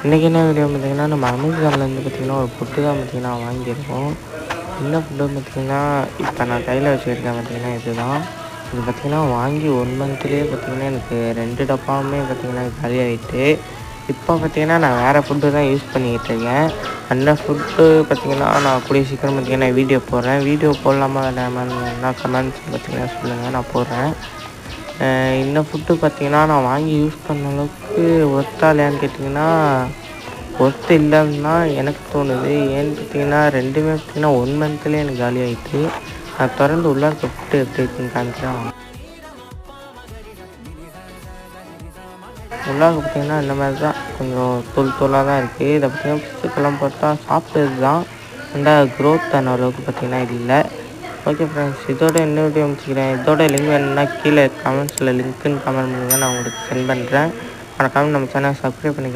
இன்றைக்கி என்ன வீடியோ பார்த்திங்கன்னா, நம்ம அமேசான்லேருந்து பார்த்திங்கன்னா ஒரு ஃபுட்டு தான் பார்த்திங்கன்னா வாங்கியிருக்கோம். என்ன ஃபுட்டுன்னு பார்த்திங்கன்னா, இப்போ நான் கையில் வச்சுருக்கேன் பார்த்திங்கன்னா இதுதான். இது பார்த்திங்கன்னா வாங்கி 1 மந்த்லேயே பார்த்திங்கன்னா எனக்கு 2 டப்பாவுமே பார்த்திங்கன்னா காலியாகிட்டு. இப்போ பார்த்திங்கன்னா நான் வேறு ஃபுட்டு தான் யூஸ் பண்ணிக்கிட்டுருக்கேன். அந்த ஃபுட்டு பார்த்திங்கன்னா நான் கூடிய சீக்கிரம் பார்த்திங்கன்னா வீடியோ போடுறேன். வீடியோ போடலாமா வேணாமான்னு கமெண்ட்ஸ் பார்த்திங்கன்னா சொல்லுங்கள், நான் போடுறேன். இந்த ஃபுட்டு பார்த்திங்கன்னா நான் வாங்கி யூஸ் பண்ண அளவுக்கு ஒர்த்தா இல்லையான்னு கேட்டிங்கன்னா, ஒர்த்து இல்லைன்னு தான் எனக்கு தோணுது. ஏன்னு பார்த்திங்கன்னா 2மே பார்த்திங்கன்னா 1 மந்த்லேயே எனக்கு காலியாகிட்டு. நான் திறந்து உள்ளே இருக்க ஃபுட்டு எப்படி இருக்குன்னு காமிக்கிறேன். உள்ளாக பார்த்திங்கன்னா இந்த மாதிரி தான் கொஞ்சம் தூளாக தான் இருக்குது. இதை பார்த்திங்கன்னா பிஸ்கெல்லாம் போட்டா சாப்பிட்டது தான். அந்த க்ரோத் ஆன அளவுக்கு பார்த்திங்கன்னா இல்லை. ஓகே ஃப்ரெண்ட்ஸ், இதோட என்ன வீடியோ முடிச்சுக்கிறேன். இதோட லிங்க் வேணும்னா கீழே கமெண்ட்ஸில் லிங்க்குன்னு கமெண்ட் பண்ணுங்கள், நான் உங்களுக்கு சென்ட் பண்ணுறேன். மறக்காம நம்ம சேனலை சப்ஸ்கிரைப் பண்ணிக்கிறேன்.